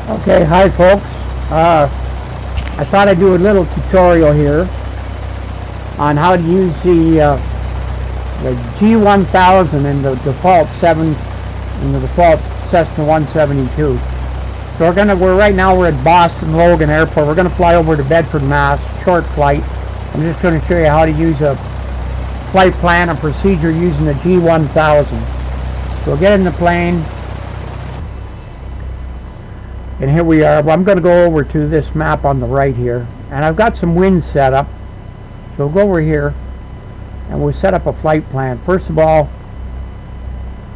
Okay, hi folks. I thought I'd do a little tutorial here on how to use the G1000 in the default Cessna 172. So we're at Boston Logan Airport. We're gonna fly over to Bedford, Mass. Short flight. I'm just going to show you how to use a flight plan and procedure using the G1000. So get in the plane. And here we are. I'm going to go over to this map on the right here. And I've got some winds set up. So we'll go over here and we'll set up a flight plan. First of all,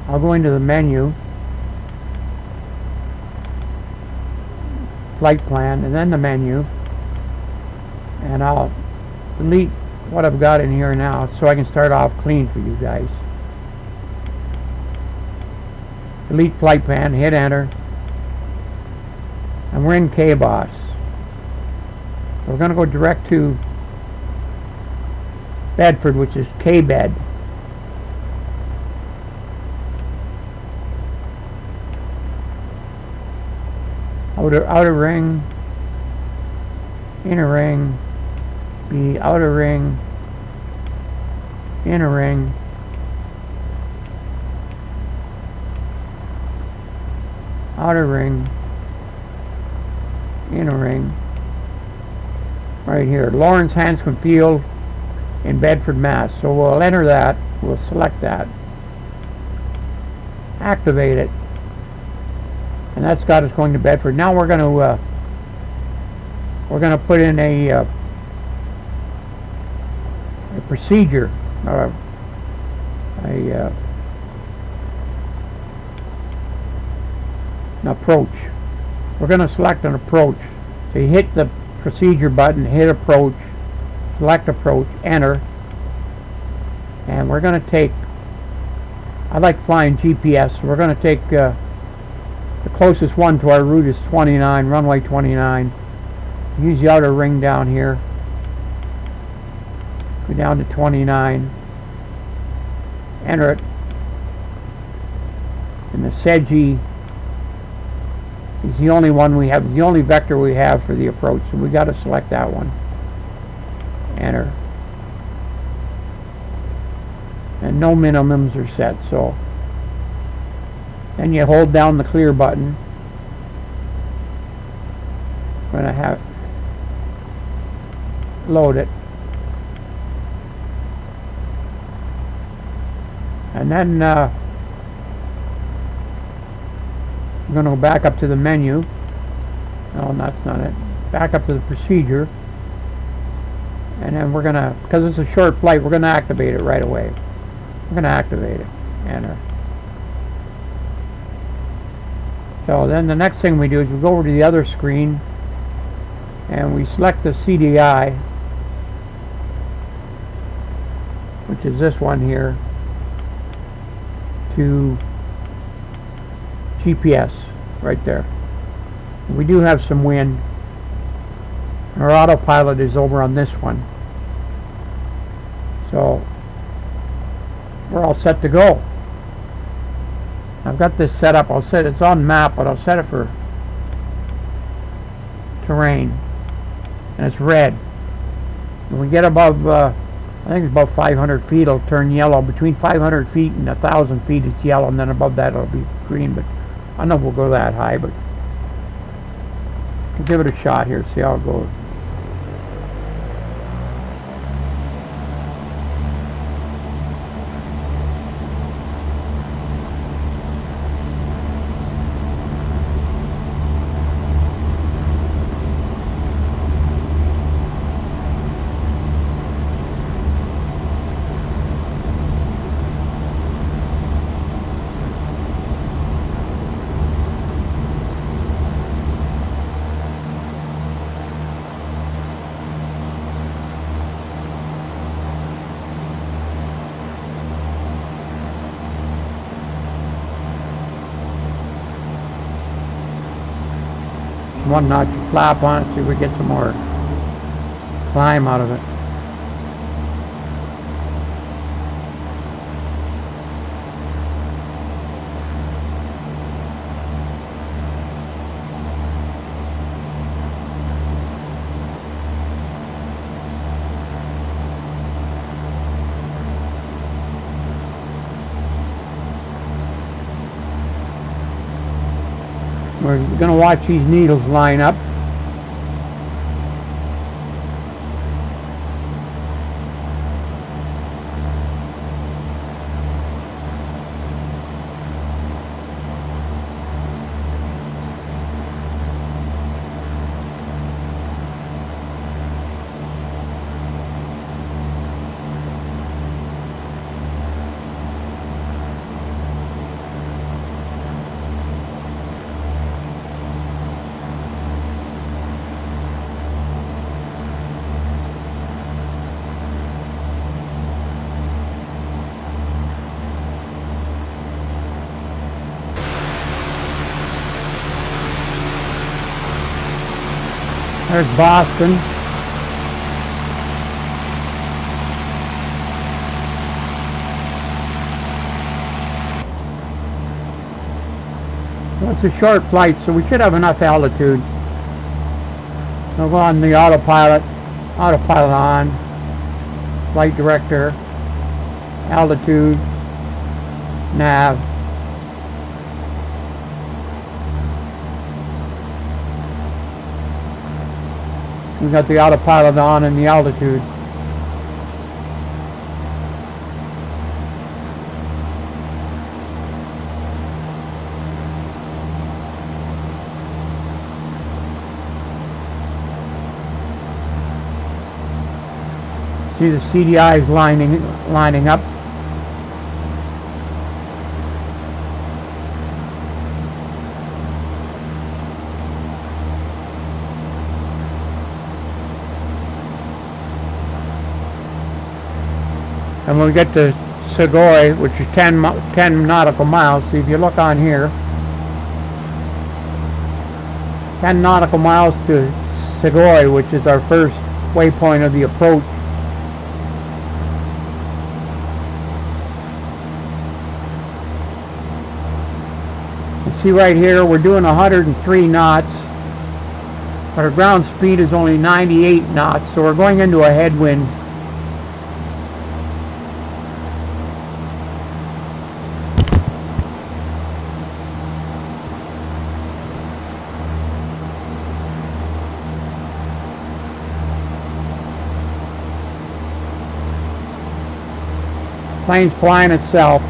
I'll go into the menu, flight plan, and then the menu. And I'll delete what I've got in here now so I can start off clean for you guys. Delete flight plan, hit enter. And we're in KBOS. We're going to go direct to Bedford, which is KBED. Outer ring, inner ring, be outer ring, inner ring, outer ring, inner ring, right here, Lawrence Hanscom Field in Bedford, Mass. So we'll enter that, we'll select that, activate it, and that's got us going to Bedford. Now we're going to put in a procedure, an approach. We're going to select an approach. So you hit the procedure button, hit approach, select approach, enter, and we're going to take, I like flying GPS, so we're going to take the closest one to our route is 29, runway 29. Use the outer ring down here, go down to 29, enter it, and the SEDGI is the only one we have, the only vector we have for the approach, so we got to select that one. Enter. And no minimums are set, so then you hold down the clear button. We're going to have load it, and then we're going to go back up to the menu. No, that's not it. Back up to the procedure, and then we're going to, because it's a short flight, we're going to activate it right away. We're going to activate it. Enter. So then the next thing we do is we go over to the other screen and we select the CDI, which is this one here, to GPS right there. We do have some wind. Our autopilot is over on this one. So we're all set to go. I've got this set up. It's on map, but I'll set it for terrain. And it's red. When we get above, I think it's above 500 feet, it'll turn yellow. Between 500 feet and 1,000 feet, it's yellow, and then above that, it'll be green. But I don't know if we'll go that high, but we'll give it a shot here, see how it goes. One notch flap on it, see if we get some more climb out of it. We're going to watch these needles line up. There's Boston. Well, it's a short flight, so we should have enough altitude. We'll go on the autopilot on, flight director, altitude, nav. We've got the autopilot on and the altitude. See the CDIs lining up. And when we get to Segoi, which is 10 nautical miles, see if you look on here, 10 nautical miles to Segoi, which is our first waypoint of the approach. You see right here, we're doing 103 knots, but our ground speed is only 98 knots, so we're going into a headwind. Plane's flying itself.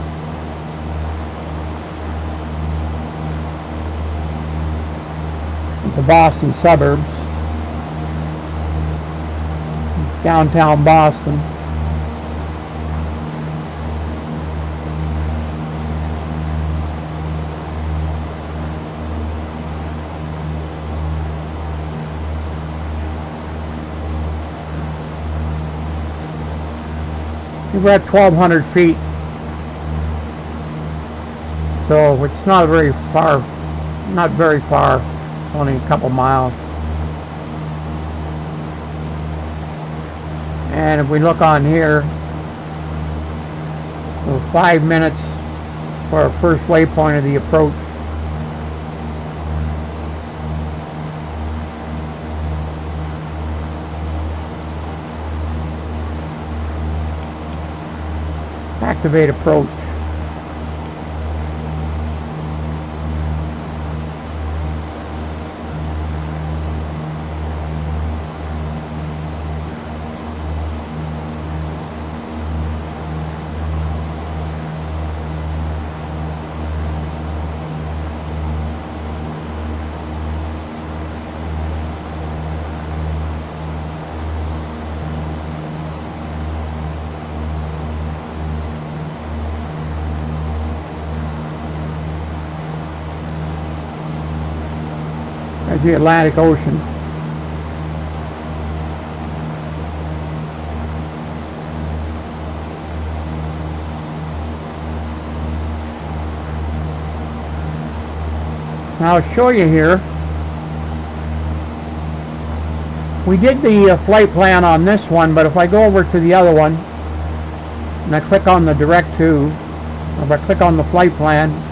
The Boston suburbs. Downtown Boston. We're at 1,200 feet, so it's not very far, only a couple miles. And if we look on here, we're 5 minutes for our first waypoint of the approach. Activate approach. There's the Atlantic Ocean. Now I'll show you here. We did the flight plan on this one, but if I go over to the other one and I click on the direct to, if I click on the flight plan,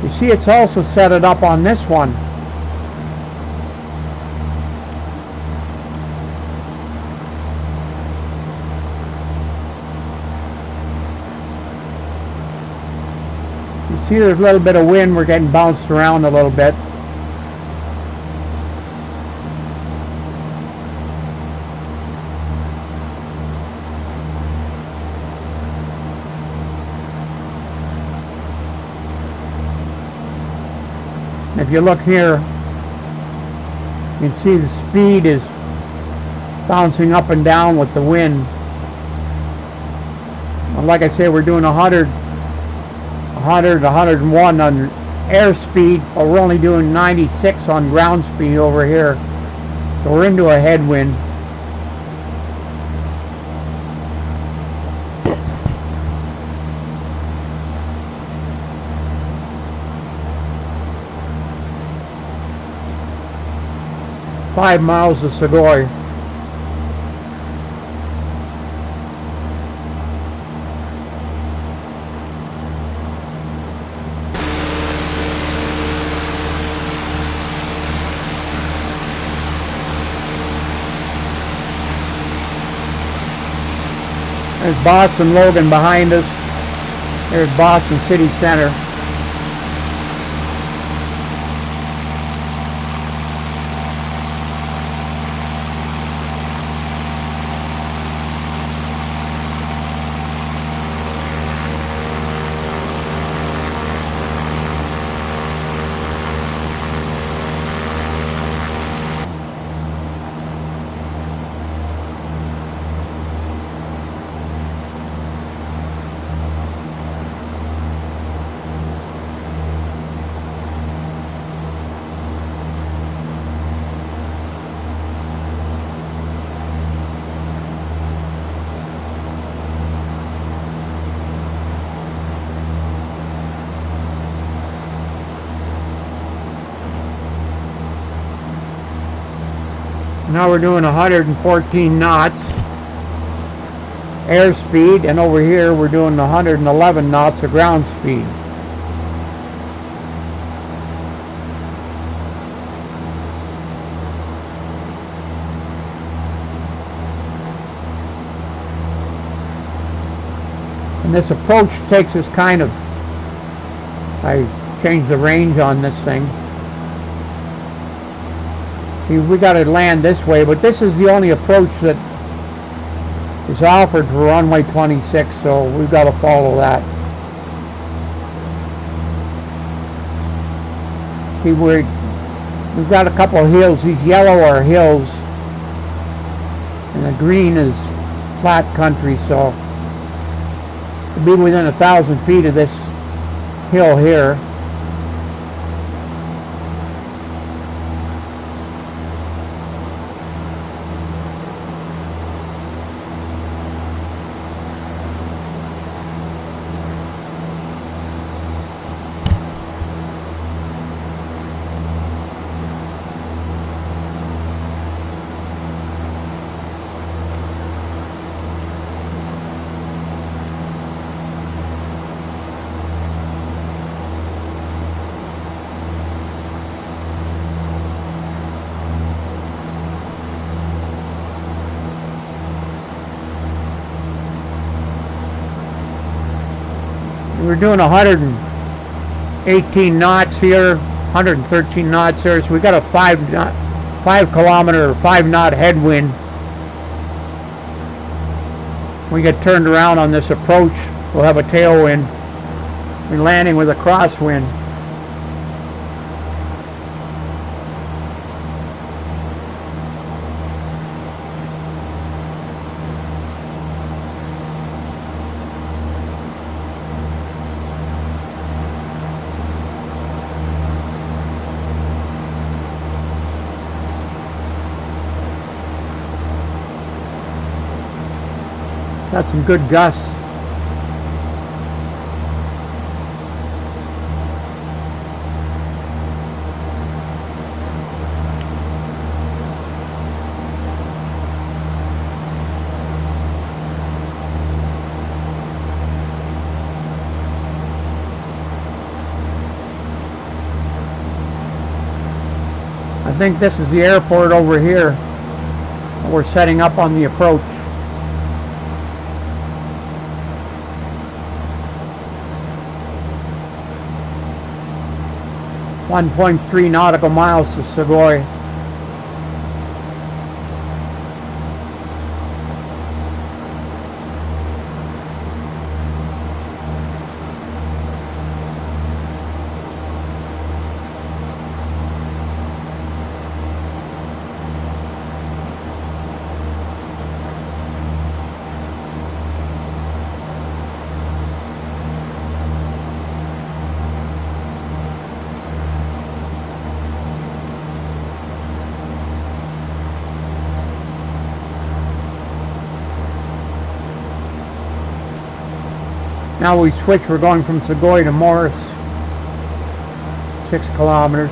you see it's also set it up on this one. You see there's a little bit of wind. We're getting bounced around a little bit. If you look here, you can see the speed is bouncing up and down with the wind. And like I say, we're doing 100, 101 on air speed, but we're only doing 96 on ground speed over here. So we're into a headwind. Five miles to Segoy. There's Boston Logan behind us. There's Boston City Center. Now we're doing 114 knots airspeed, and over here we're doing 111 knots of ground speed. And this approach takes us kind of, I changed the range on this thing. We got to land this way, but this is the only approach that is offered for runway 26, so we've got to follow that. See, we've got a couple of hills. These yellow are hills, and the green is flat country, so to be within 1,000 feet of this hill here. We're doing 118 knots here, 113 knots here, so we got a 5 kilometer, 5 knot headwind. We get turned around on this approach, we'll have a tailwind. We're landing with a crosswind. Got some good gusts. I think this is the airport over here. We're setting up on the approach. 1.3 nautical miles to Segoy. Now we switch, we're going from Segoy to Morris, 6 kilometers.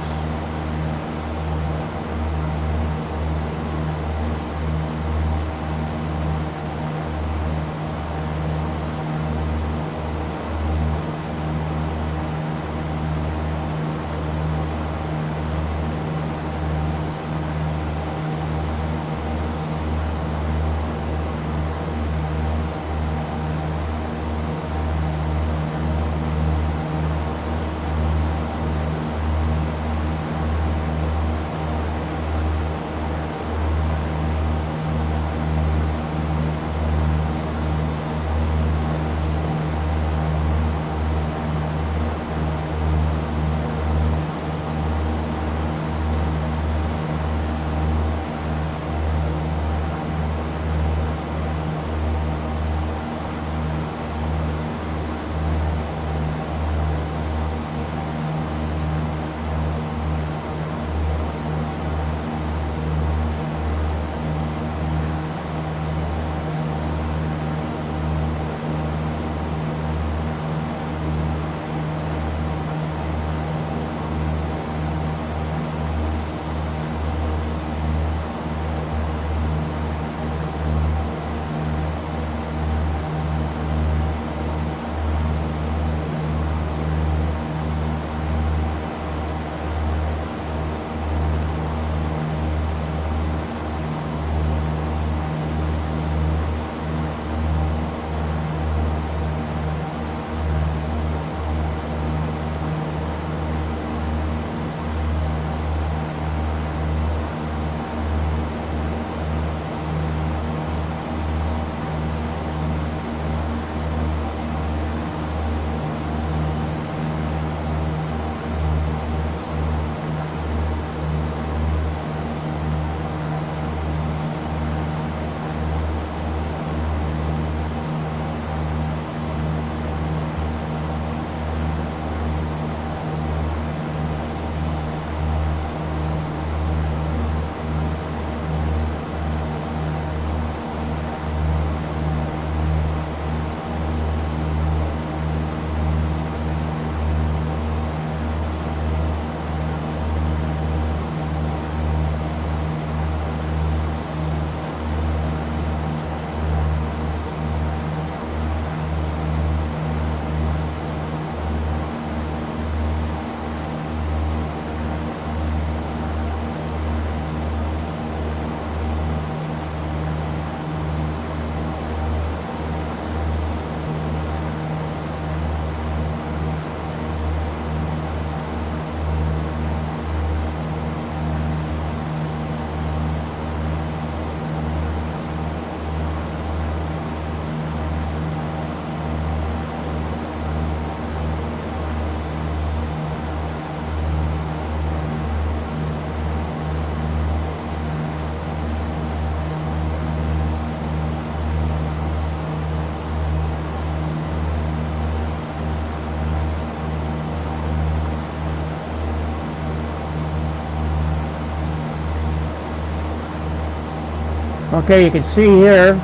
Okay, you can see here,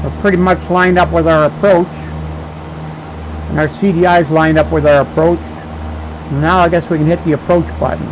we're pretty much lined up with our approach. And our CDI is lined up with our approach. Now I guess we can hit the approach button.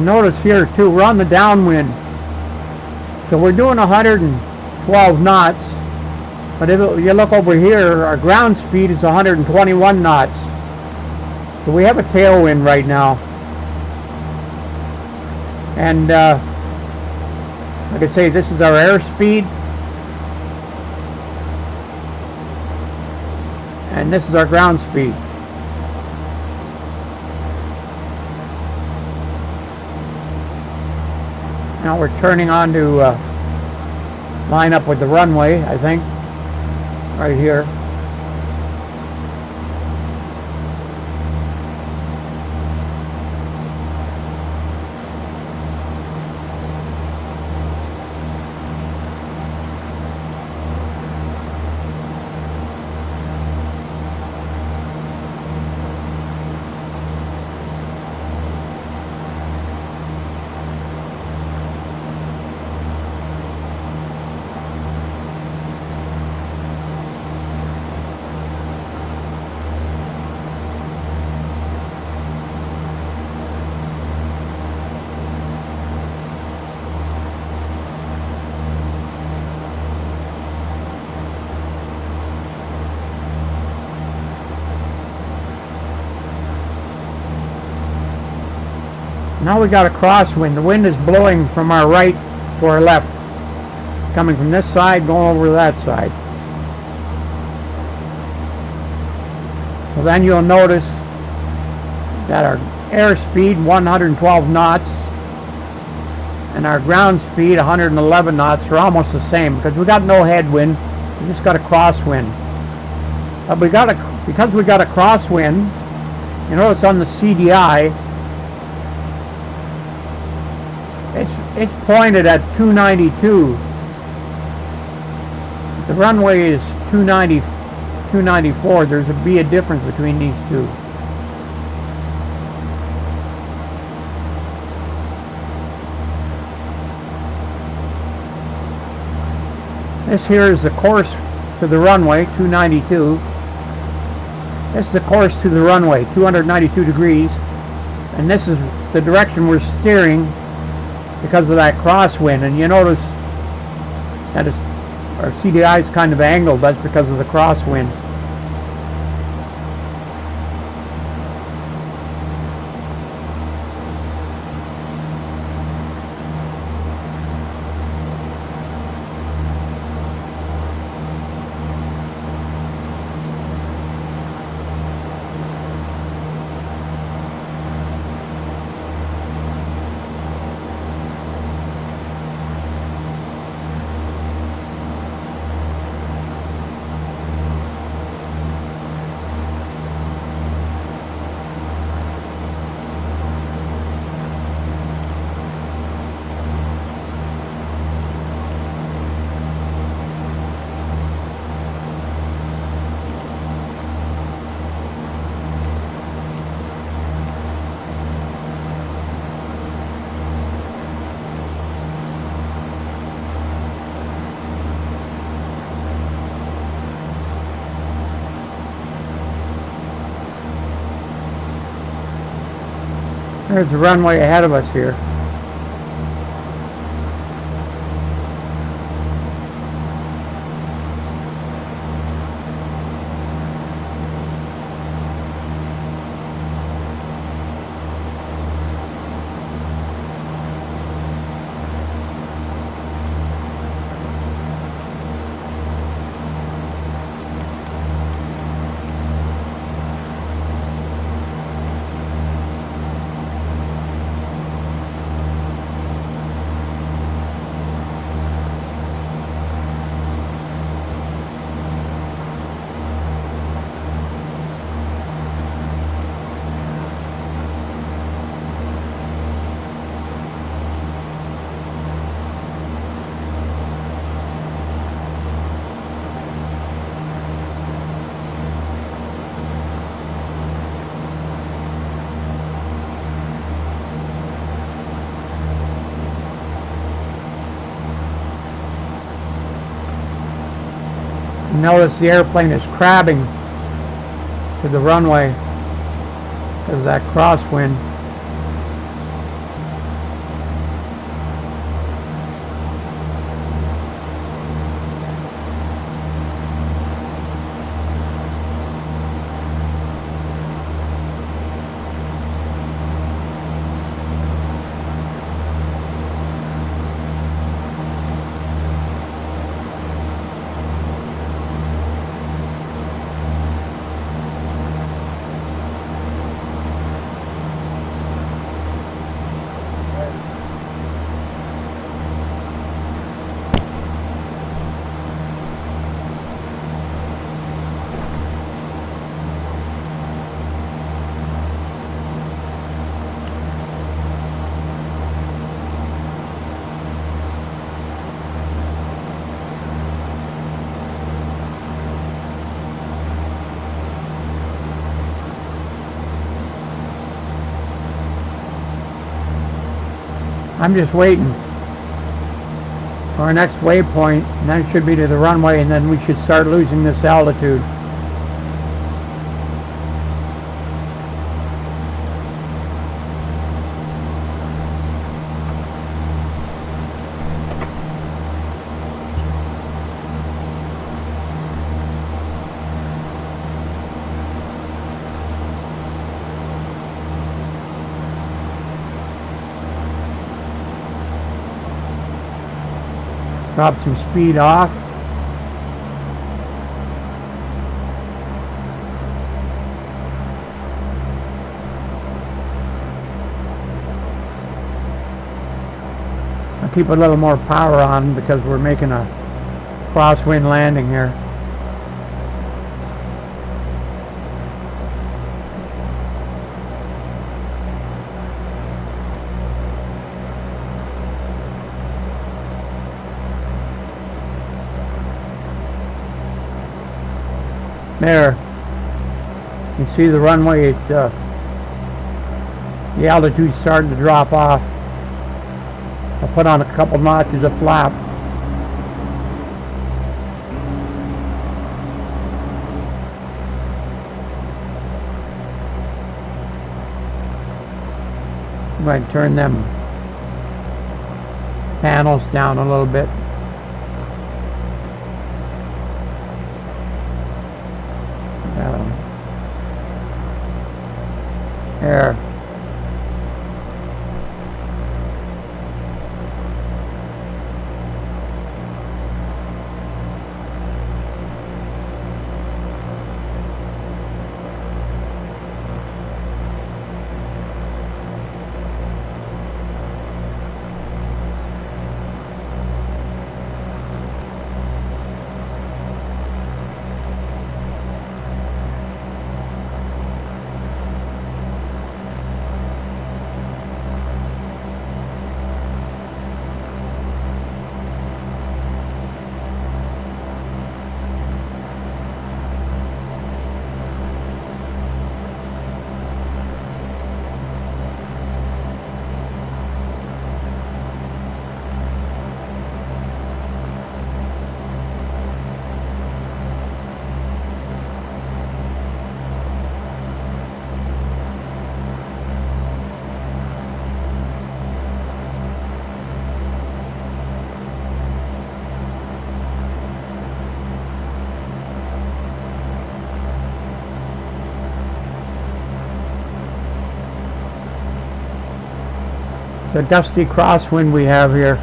notice here too, we're on the downwind. So we're doing 112 knots. But if you look over here, our ground speed is 121 knots. So we have a tailwind right now. And like I say, this is our airspeed. And this is our ground speed. Now we're turning on to line up with the runway, I think, right here. Now we got a crosswind. The wind is blowing from our right to our left, coming from this side, going over to that side. So then you'll notice that our airspeed 112 knots and our ground speed 111 knots are almost the same because we got no headwind. We just got a crosswind. But because we got a crosswind, you notice on the CDI, it's pointed at 292. The runway is 294. There's be a difference between these two. This here is the course to the runway, 292. This is the course to the runway, 292 degrees. And this is the direction we're steering because of that crosswind. And you notice that our CDI is kind of angled. That's because of the crosswind. There's the runway ahead of us here. Notice the airplane is crabbing to the runway because of that crosswind. I'm just waiting for our next waypoint, and then it should be to the runway, and then we should start losing this altitude. Drop some speed off. I'll keep a little more power on because we're making a crosswind landing here. There, you can see the runway, the altitude's starting to drop off. I'll put on a couple notches of flap. I'm going to turn them panels down a little bit. There. The dusty crosswind we have here.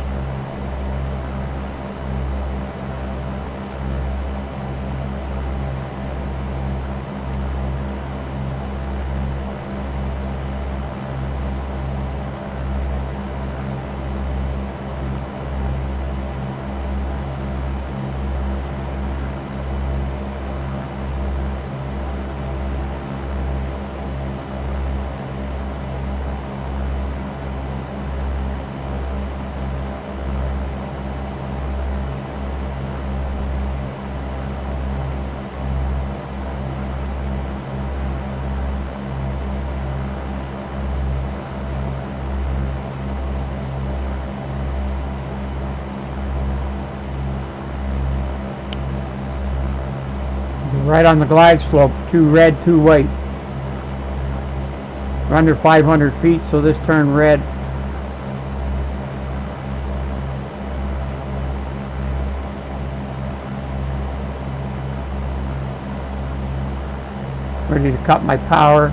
Right on the glide slope, 2 red, 2 white. We're under 500 feet, so this turned red. Ready to cut my power.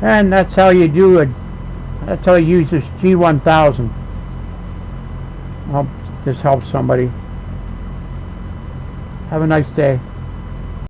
And that's how you do it. That's how you use this G1000. I hope this helps somebody. Have a nice day.